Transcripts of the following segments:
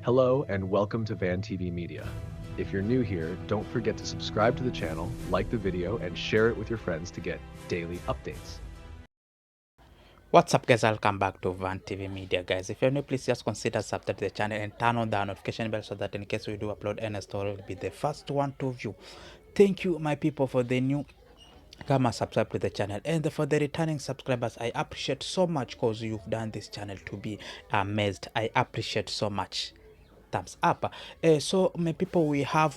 Hello and welcome to Van TV Media. If you're new here, don't forget to subscribe to the channel, like the video, and share it with your friends to get daily updates. What's up, guys? Welcome back to Van TV Media, guys. If you're new, please just consider subscribe to the channel and turn on the notification bell so that in case we do upload any story, will be the first one to view. Thank you, my people, for the new come and subscribe to the channel, and for the returning subscribers, I appreciate so much because you've done this channel to be amazed. I appreciate so much. Thumbs up. So my people, we have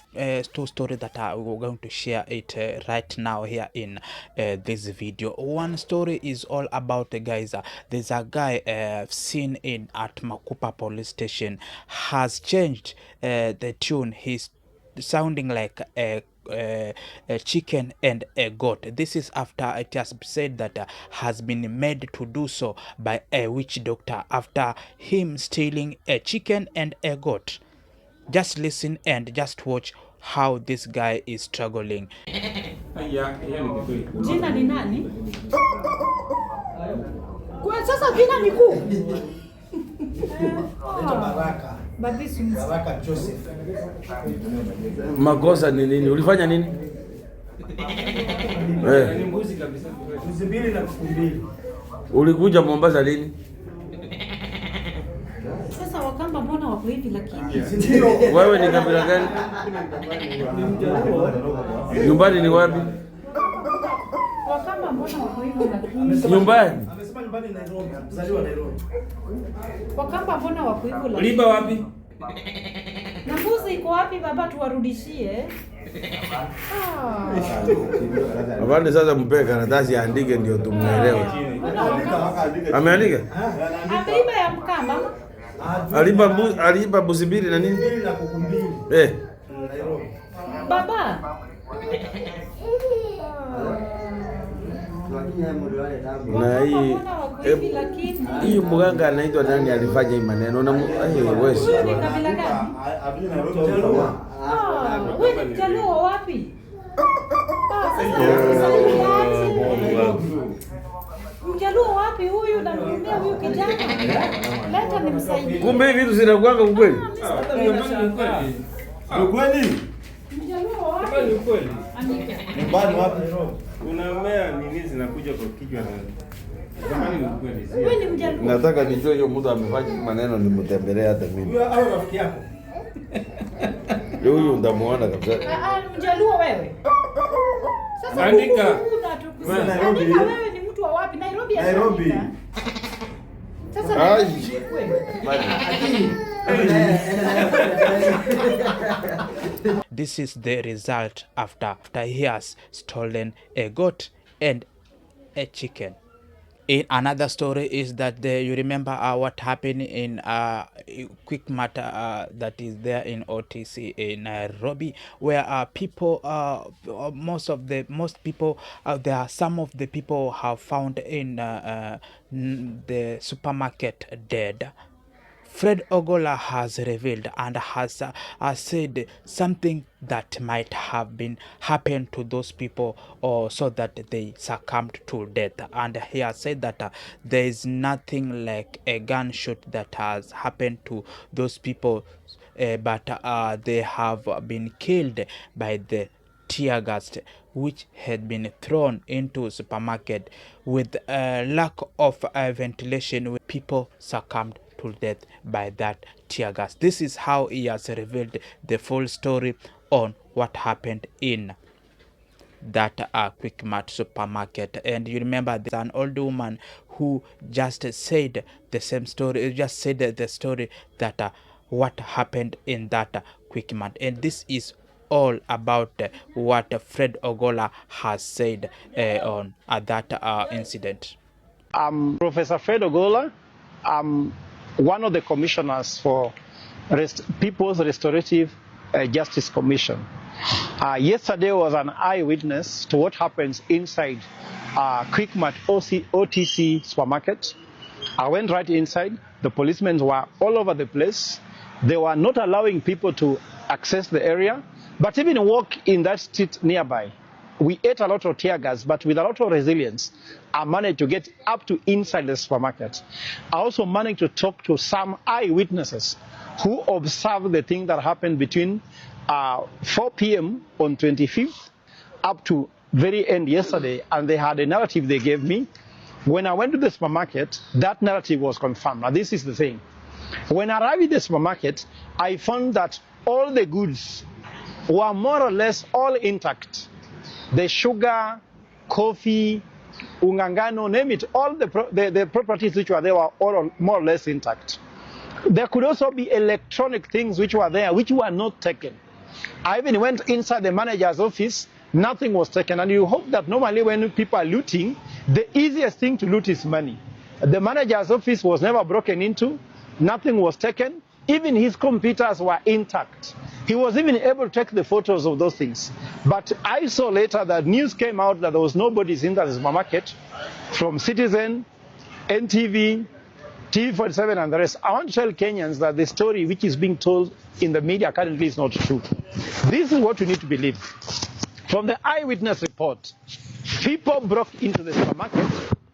two stories that we're going to share it right now here in this video. One story is all about guys, there's a guy seen in at Makupa police station has changed the tune. He's sounding like a chicken and a goat. This is after it has said that has been made to do so by a witch doctor after him stealing a chicken and a goat. Just listen and just watch how this guy is struggling. Jina ni nani? Kwa sasa jina ni kuku. Baraka Joseph. Makosa ni nini? Ulifanya nini? Ni mbuzi kabisa. Mbuzi mbili na kuku mbili. Ulikuja Mombasa lini? Sasa Wakamba mbona wako hivi lakini? Wewe ni kabila gani? Nyumbani ni wapi? Wakamba mbona wako hivi lakini? Nyumbani? Amesema nyumbani Nairobi, mzaliwa Nairobi. Wakamba mbona wako hivi lakini? Liba wapi? Na mbuzi iko wapi baba tuwarudishie? Abandi sasa mpe karatasi aandike ndio tumuelewe. Ameandika? Ameiba ya Mkamba. Aliba mbuzi mbili na nini? Mbili na kuku mbili. Nairobi. Baba. Na hii mganga anaitwa nani alifanya hii maneno na wewe si wewe ni kabila gani? Wewe ni Mjaluo wapi? Mjaluo wapi huyu na mtumia huyu kijana? Leta nimsaidie. Kumbe hivi vitu zinakuanga ukweli? Ukweli? Mjaluo wapi? Ni ukweli. Nyumbani wapi? Unamea nini zinakuja kwa kichwa na zamani ni ukweli. Wewe ni Mjaluo. Nataka nijue hiyo mtu amefanya maneno nimtembelee hata mimi. Huyo au rafiki yako? Huyu ndamuona kabisa. Mjaluo wewe. Sasa andika. Andika wewe ni mtu wa wapi? Nairobi. Nairobi. Sasa This is the result after he has stolen a goat and a chicken. In another story is that you remember what happened in quick matter that is there in OTC in Nairobi, where people most people there are some of the people have found in the supermarket dead. Fred Ogola has revealed and has said something that might have been happened to those people, or so that they succumbed to death. And he has said that there is nothing like a gunshot that has happened to those people, but they have been killed by the tear gas which had been thrown into supermarket with a lack of ventilation. People succumbed to death by that tear gas. This is how he has revealed the full story on what happened in that quick mart supermarket. And you remember there's an old woman who just said the same story, just said the story that what happened in that quick mart. And this is all about what Fred Ogola has said on that incident. Professor Fred Ogola. One of the commissioners for People's Restorative Justice Commission. Yesterday was an eyewitness to what happens inside Quick Mart OTC supermarket. I went right inside. The policemen were all over the place. They were not allowing people to access the area, but even walk in that street nearby. We ate a lot of tear gas, but with a lot of resilience, I managed to get up to inside the supermarket. I also managed to talk to some eyewitnesses who observed the thing that happened between 4 p.m. on 25th up to very end yesterday, and they had a narrative they gave me. When I went to the supermarket, that narrative was confirmed. Now this is the thing. When I arrived at the supermarket, I found that all the goods were more or less all intact. The sugar, coffee, ungangano, name it, all the properties which were there were all more or less intact. There could also be electronic things which were there, which were not taken. I even went inside the manager's office, nothing was taken. And you hope that normally when people are looting, the easiest thing to loot is money. The manager's office was never broken into, nothing was taken. Even his computers were intact. He was even able to take the photos of those things. But I saw later that news came out that there was nobody in the supermarket, from Citizen, NTV, TV47 and the rest. I want to tell Kenyans that the story which is being told in the media currently is not true. This is what we need to believe. From the eyewitness report, people broke into the supermarket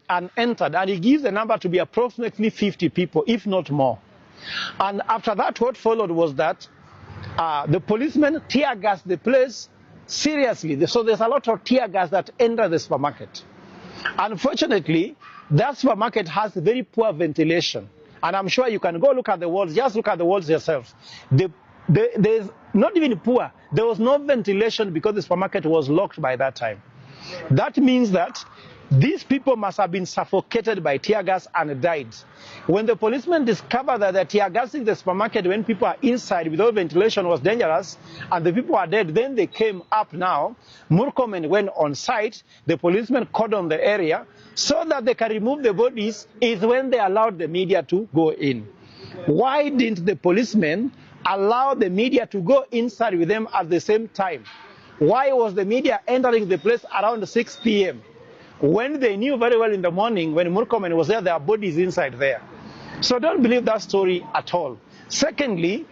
and entered, and he gives the number to be approximately 50 people, if not more. And after that, what followed was that the policemen tear gassed the place seriously. So there's a lot of tear gas that entered the supermarket. Unfortunately, that supermarket has very poor ventilation. And I'm sure you can go look at the walls, just look at the walls yourself. There's not even poor, there was no ventilation because the supermarket was locked by that time. That means that these people must have been suffocated by tear gas and died. When the policemen discovered that the tear gassing the supermarket when people are inside without ventilation was dangerous and the people are dead, then they came up now. Murkomen went on site, the policemen cordoned the area so that they can remove the bodies, is when they allowed the media to go in. Why didn't the policemen allow the media to go inside with them at the same time? Why was the media entering the place around 6 p.m.? When they knew very well in the morning, when Murkomen was there, there are bodies inside there. So don't believe that story at all. Secondly,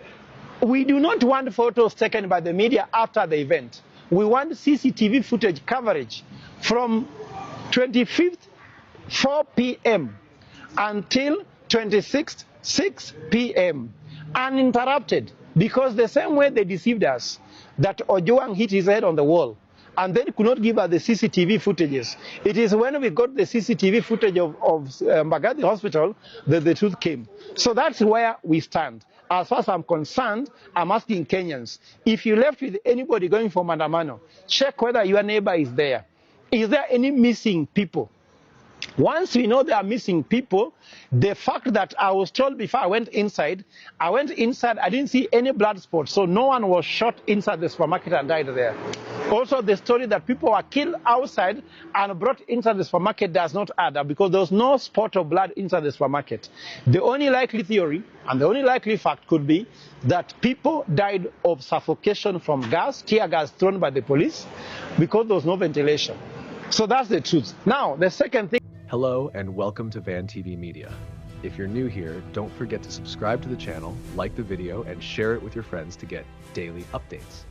we do not want photos taken by the media after the event. We want CCTV footage coverage from 25th, 4 p.m. until 26th, 6 p.m. uninterrupted. Because the same way they deceived us, that Ojwang hit his head on the wall, and then could not give us the CCTV footages. It is when we got the CCTV footage of Mbagathi Hospital that the truth came. So that's where we stand. As far as I'm concerned, I'm asking Kenyans, if you left with anybody going for Mandamano, check whether your neighbor is there. Is there any missing people? Once we know there are missing people, the fact that I was told before I went inside, I didn't see any blood spots, so no one was shot inside the supermarket and died there. Also, the story that people were killed outside and brought inside the supermarket does not add up because there was no spot of blood inside the supermarket. The only likely theory and the only likely fact could be that people died of suffocation from gas, tear gas thrown by the police, because there was no ventilation. So that's the truth. Now, the second thing. Hello and welcome to Van TV Media. If you're new here, don't forget to subscribe to the channel, like the video, and share it with your friends to get daily updates.